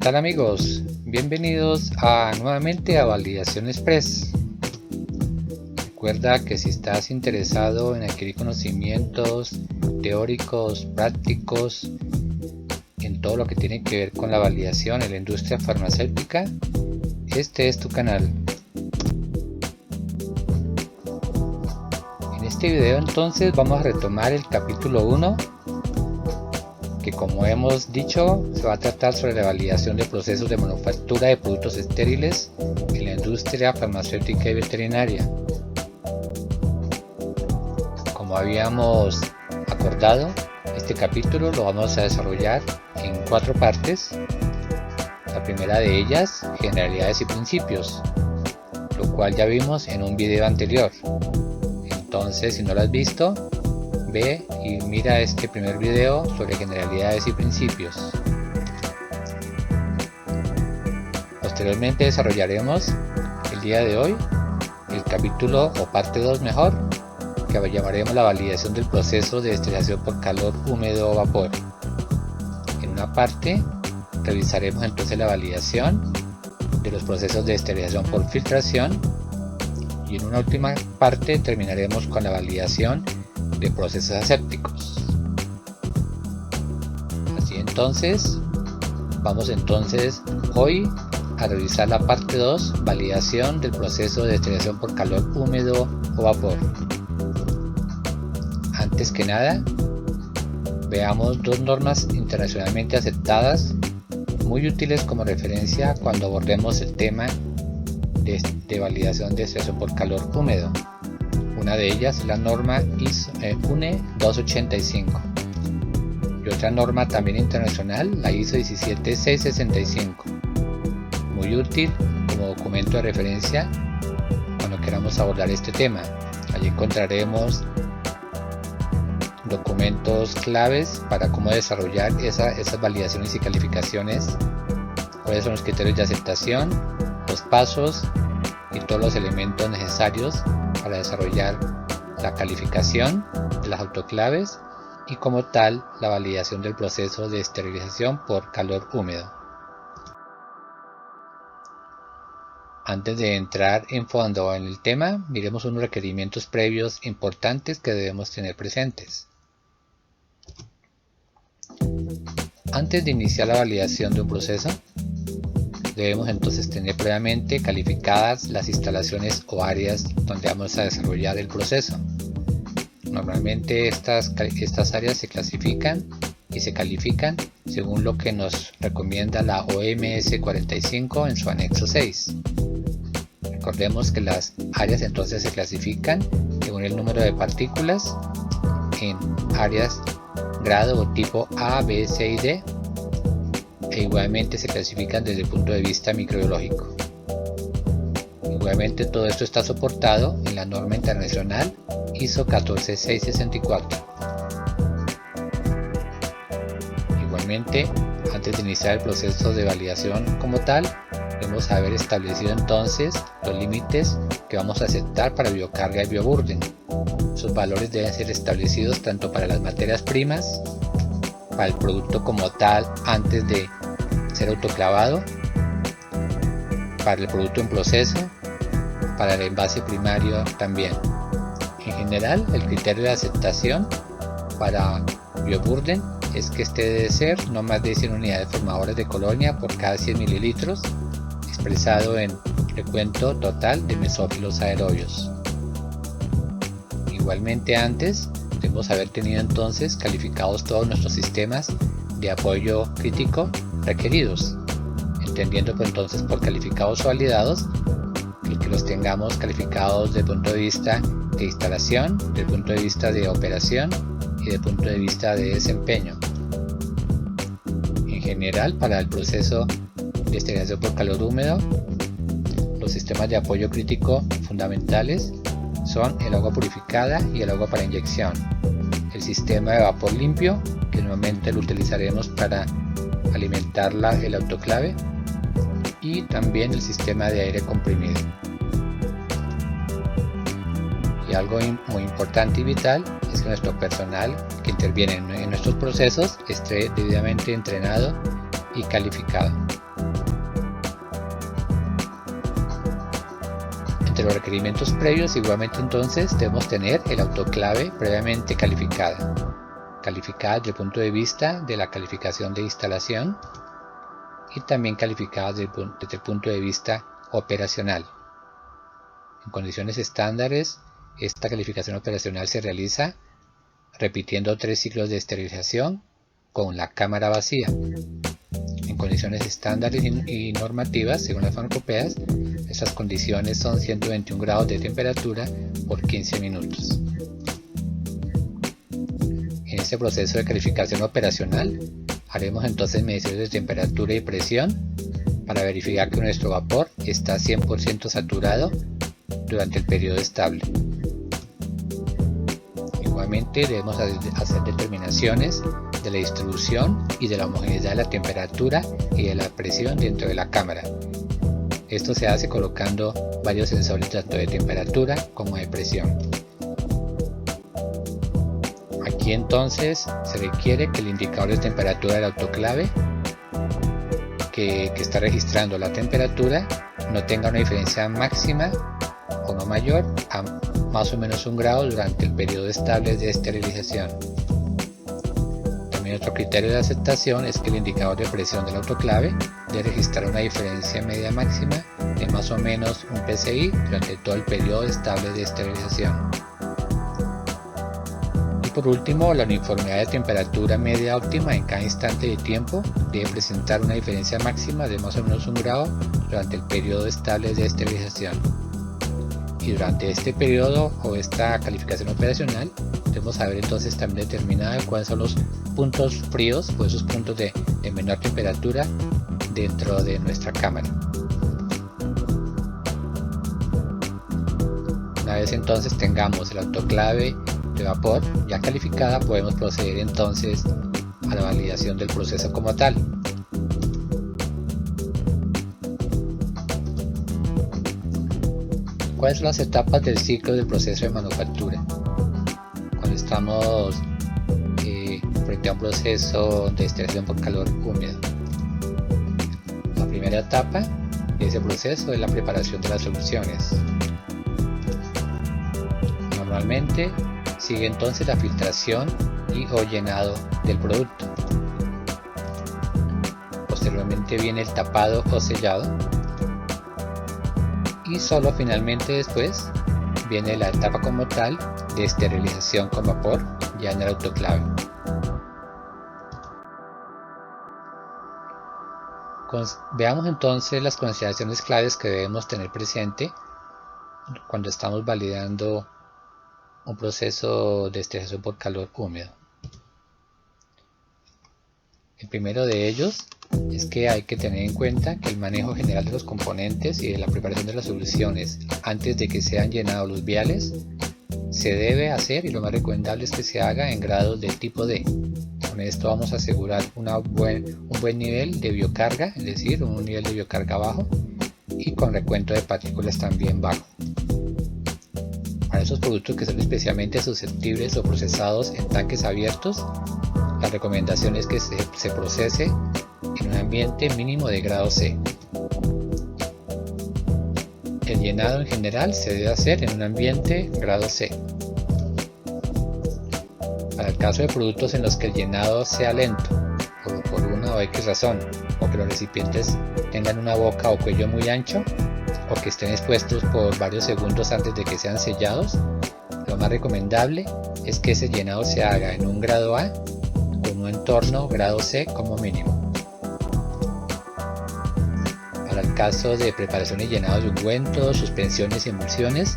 tal amigos? Bienvenidos nuevamente a Validación Express. Recuerda que si estás interesado en adquirir conocimientos teóricos, prácticos, en todo lo que tiene que ver con la validación en la industria farmacéutica, este es tu canal. En este video entonces vamos a retomar el capítulo 1, que como hemos dicho se va a tratar sobre la validación de procesos de manufactura de productos estériles en la industria farmacéutica y veterinaria. Como habíamos acordado, este capítulo lo vamos a desarrollar en 4 partes. La primera de ellas, generalidades y principios, lo cual ya vimos en un video anterior. Entonces, si no lo has visto, ve y mira este primer video sobre generalidades y principios. Posteriormente desarrollaremos el día de hoy el capítulo o parte 2 mejor, que llamaremos la validación del proceso de esterilización por calor húmedo o vapor. En una parte revisaremos entonces la validación de los procesos de esterilización por filtración, y en una última parte terminaremos con la validación de procesos asépticos. Así entonces, vamos entonces hoy a revisar la parte 2, validación del proceso de esterilización por calor húmedo o vapor. Antes que nada, veamos 2 normas internacionalmente aceptadas muy útiles como referencia cuando abordemos el tema de validación de esterilización por calor húmedo. Una de ellas es la norma UNE 285 y otra norma también internacional, la ISO 17665, muy útil como documento de referencia cuando queramos abordar este tema. Allí encontraremos documentos claves para cómo desarrollar esas validaciones y calificaciones, cuáles son los criterios de aceptación, los pasos y todos los elementos necesarios para desarrollar la calificación de las autoclaves y como tal la validación del proceso de esterilización por calor húmedo. Antes de entrar en fondo en el tema, miremos unos requerimientos previos importantes que debemos tener presentes. Antes de iniciar la validación de un proceso, debemos entonces tener previamente calificadas las instalaciones o áreas donde vamos a desarrollar el proceso. Normalmente estas áreas se clasifican y se califican según lo que nos recomienda la OMS 45 en su anexo 6. Recordemos que las áreas entonces se clasifican según el número de partículas en áreas grado o tipo A, B, C y D, e igualmente se clasifican desde el punto de vista microbiológico. Igualmente todo esto está soportado en la norma internacional ISO 14664. Igualmente, antes de iniciar el proceso de validación como tal, debemos haber establecido entonces los límites que vamos a aceptar para biocarga y bioburden. Sus valores deben ser establecidos tanto para las materias primas, para el producto como tal antes de ser autoclavado, para el producto en proceso, para el envase primario también. En general, el criterio de aceptación para bioburden es que este debe ser no más de 100 unidades formadoras de colonia por cada 100 mililitros, expresado en recuento total de mesófilos aerobios. Igualmente antes debemos haber tenido entonces calificados todos nuestros sistemas de apoyo crítico requeridos, entendiendo pues entonces por calificados o validados el que los tengamos calificados desde el punto de vista de instalación, desde el punto de vista de operación y desde el punto de vista de desempeño. En general, para el proceso de esterilización por calor húmedo, los sistemas de apoyo crítico fundamentales son el agua purificada y el agua para inyección, el sistema de vapor limpio, que normalmente lo utilizaremos para alimentar el autoclave, y también el sistema de aire comprimido. Y algo muy importante y vital es que nuestro personal que interviene en nuestros procesos esté debidamente entrenado y calificado. los requerimientos previos, igualmente entonces debemos tener el autoclave previamente calificada desde el punto de vista de la calificación de instalación y también calificada desde el punto de vista operacional. En condiciones estándares, esta calificación operacional se realiza repitiendo 3 ciclos de esterilización con la cámara vacía. En condiciones estándares y normativas, según las farmacopeas, estas condiciones son 121 grados de temperatura por 15 minutos. En este proceso de calificación operacional, haremos entonces mediciones de temperatura y presión para verificar que nuestro vapor está 100% saturado durante el periodo estable. Igualmente debemos hacer determinaciones de la distribución y de la homogeneidad de la temperatura y de la presión dentro de la cámara. Esto se hace colocando varios sensores tanto de temperatura como de presión. Aquí entonces se requiere que el indicador de temperatura del autoclave que está registrando la temperatura no tenga una diferencia máxima o no mayor a más o menos 1 grado durante el periodo estable de esterilización. También otro criterio de aceptación es que el indicador de presión del autoclave debe registrar una diferencia media máxima de más o menos 1 psi durante todo el periodo estable de esterilización. Y por último, la uniformidad de temperatura media óptima en cada instante de tiempo debe presentar una diferencia máxima de más o menos 1 grado durante el periodo estable de esterilización. Y durante este periodo o esta calificación operacional debemos haber entonces también determinado cuáles son los puntos fríos o esos puntos de menor temperatura dentro de nuestra cámara. Una vez entonces tengamos el autoclave de vapor ya calificada, podemos proceder entonces a la validación del proceso como tal. ¿Cuáles son las etapas del ciclo del proceso de manufactura? Cuando estamos frente a un proceso de esterilización por calor húmedo. La primera etapa de ese proceso es la preparación de las soluciones. Normalmente sigue entonces la filtración y o llenado del producto. Posteriormente viene el tapado o sellado. Y solo finalmente después viene la etapa como tal de esterilización con vapor ya en el autoclave. Veamos entonces las consideraciones claves que debemos tener presente cuando estamos validando un proceso de esterilización por calor húmedo. El primero de ellos es que hay que tener en cuenta que el manejo general de los componentes y de la preparación de las soluciones antes de que sean llenados los viales se debe hacer, y lo más recomendable es que se haga en grados de tipo D. Con esto vamos a asegurar un buen nivel de biocarga, es decir, un nivel de biocarga bajo y con recuento de partículas también bajo. Para esos productos que son especialmente susceptibles o procesados en tanques abiertos, la recomendación es que se procese en un ambiente mínimo de grado C. El llenado en general se debe hacer en un ambiente grado C. Para el caso de productos en los que el llenado sea lento, por una o X razón, o que los recipientes tengan una boca o cuello muy ancho, o que estén expuestos por varios segundos antes de que sean sellados, lo más recomendable es que ese llenado se haga en un grado A con un entorno grado C como mínimo. Para el caso de preparación y llenado de ungüentos, suspensiones y emulsiones,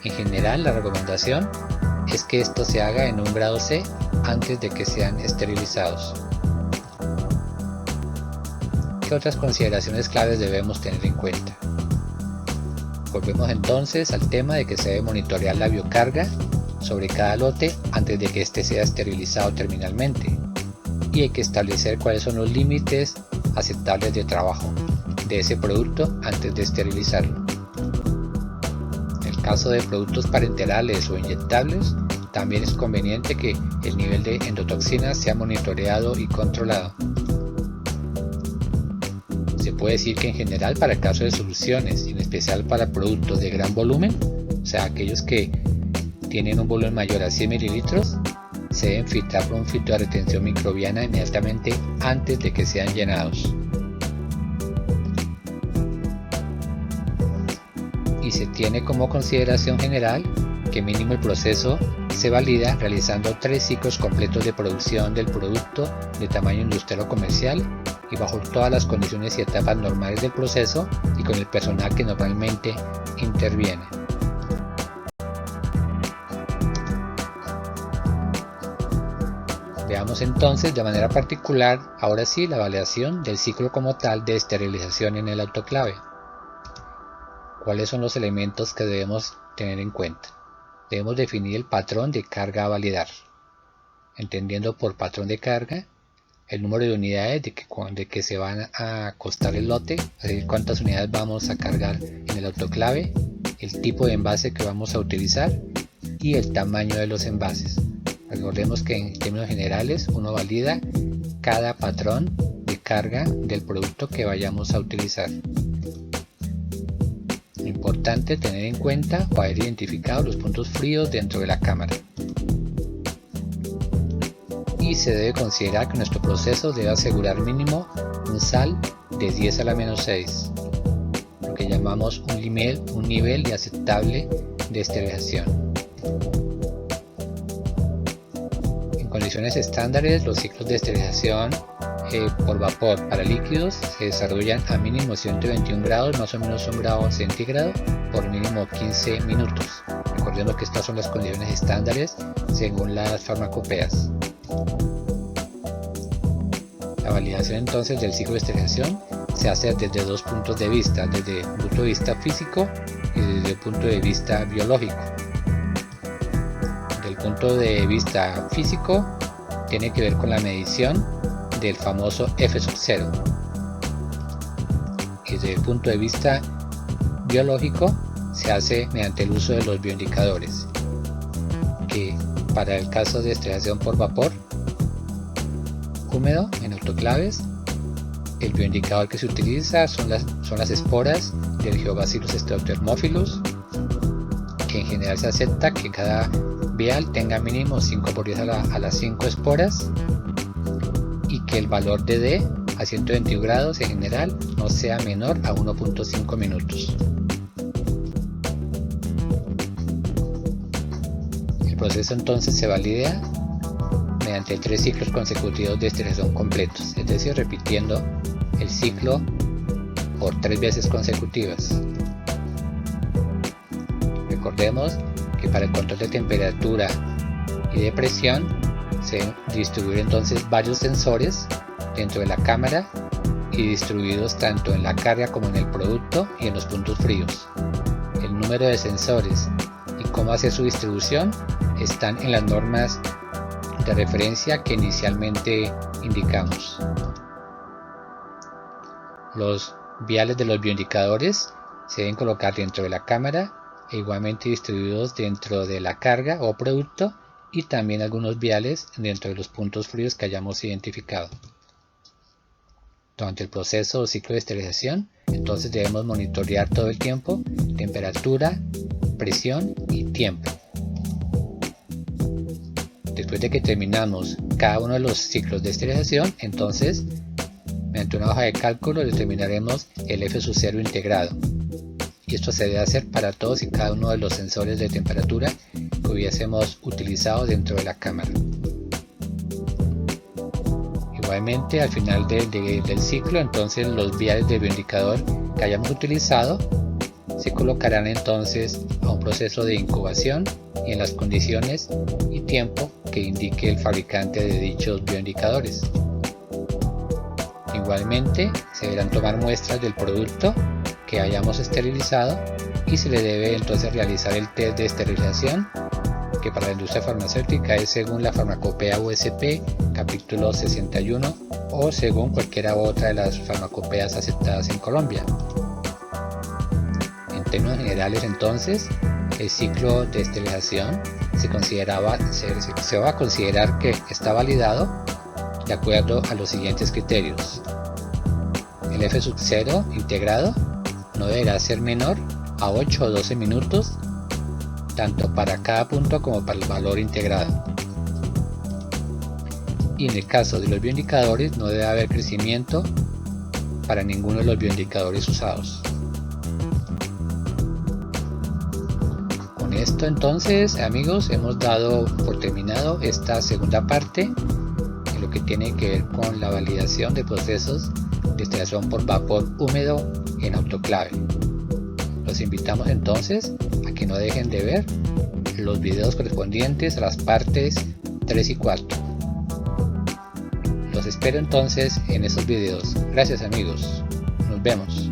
en general la recomendación es que esto se haga en un grado C antes de que sean esterilizados. ¿Qué otras consideraciones claves debemos tener en cuenta? Volvemos entonces al tema de que se debe monitorear la biocarga sobre cada lote antes de que éste sea esterilizado terminalmente, y hay que establecer cuáles son los límites aceptables de trabajo de ese producto antes de esterilizarlo. En el caso de productos parenterales o inyectables, también es conveniente que el nivel de endotoxinas sea monitoreado y controlado. Se puede decir que en general para el caso de soluciones, en especial para productos de gran volumen, o sea aquellos que tienen un volumen mayor a 100 mililitros, se deben filtrar por un filtro de retención microbiana inmediatamente antes de que sean llenados. Y se tiene como consideración general que mínimo el proceso se valida realizando 3 ciclos completos de producción del producto de tamaño industrial o comercial y bajo todas las condiciones y etapas normales del proceso y con el personal que normalmente interviene. Veamos entonces de manera particular, ahora sí, la validación del ciclo como tal de esterilización en el autoclave. ¿Cuáles son los elementos que debemos tener en cuenta? Debemos definir el patrón de carga a validar, entendiendo por patrón de carga el número de unidades de que se van a costar el lote, es decir, cuántas unidades vamos a cargar en el autoclave, el tipo de envase que vamos a utilizar y el tamaño de los envases. Recordemos que en términos generales uno valida cada patrón de carga del producto que vayamos a utilizar. Importante tener en cuenta o haber identificado los puntos fríos dentro de la cámara. Y se debe considerar que nuestro proceso debe asegurar mínimo un SAL de 10 a la menos 6, lo que llamamos un nivel de aceptable de esterilización. En condiciones estándares, los ciclos de esterilización por vapor para líquidos se desarrollan a mínimo 121 grados, más o menos 1 grado centígrado, por mínimo 15 minutos. Recordemos que estas son las condiciones estándares según las farmacopeas. La validación entonces del ciclo de esterilización se hace desde 2 puntos de vista, desde el punto de vista físico y desde el punto de vista biológico. Del punto de vista físico tiene que ver con la medición del famoso F0, y desde el punto de vista biológico se hace mediante el uso de los bioindicadores, que para el caso de esterilización por vapor húmedo en autoclaves, el bioindicador que se utiliza son las esporas del Geobacillus Stereothermophilus, que en general se acepta que cada vial tenga mínimo 5 por 10 a las 5 esporas, y que el valor de D a 121 grados en general no sea menor a 1.5 minutos. El proceso entonces se valida mediante 3 ciclos consecutivos de esterilización completos, es decir, repitiendo el ciclo por 3 veces consecutivas. Recordemos que para el control de temperatura y de presión se distribuyen entonces varios sensores dentro de la cámara y distribuidos tanto en la carga como en el producto y en los puntos fríos. El número de sensores y cómo hacer su distribución están en las normas de referencia que inicialmente indicamos. Los viales de los bioindicadores se deben colocar dentro de la cámara e igualmente distribuidos dentro de la carga o producto, y también algunos viales dentro de los puntos fríos que hayamos identificado. Durante el proceso o ciclo de esterilización, entonces debemos monitorear todo el tiempo temperatura, presión y tiempo. Después de que terminamos cada uno de los ciclos de esterilización, entonces mediante una hoja de cálculo determinaremos el F0 integrado, y esto se debe hacer para todos y cada uno de los sensores de temperatura que hubiésemos utilizado dentro de la cámara. Igualmente, al final del ciclo, entonces los viales de bioindicador que hayamos utilizado se colocarán entonces a un proceso de incubación y en las condiciones y tiempo que indique el fabricante de dichos bioindicadores. Igualmente, se deberán tomar muestras del producto que hayamos esterilizado y se le debe entonces realizar el test de esterilización, que para la industria farmacéutica es según la farmacopea USP capítulo 61 o según cualquiera otra de las farmacopeas aceptadas en Colombia. En términos generales entonces, el ciclo de esterilización se va a considerar que está validado de acuerdo a los siguientes criterios: el el F sub 0 integrado no deberá ser menor a 8 o 12 minutos, tanto para cada punto como para el valor integrado. Y en el caso de los bioindicadores no debe haber crecimiento para ninguno de los bioindicadores usados. Con esto entonces, amigos, hemos dado por terminado esta segunda parte en lo que tiene que ver con la validación de procesos de extracción por vapor húmedo en autoclave. Los invitamos entonces a que no dejen de ver los videos correspondientes a las partes 3 y 4. Los espero entonces en esos videos. Gracias amigos. Nos vemos.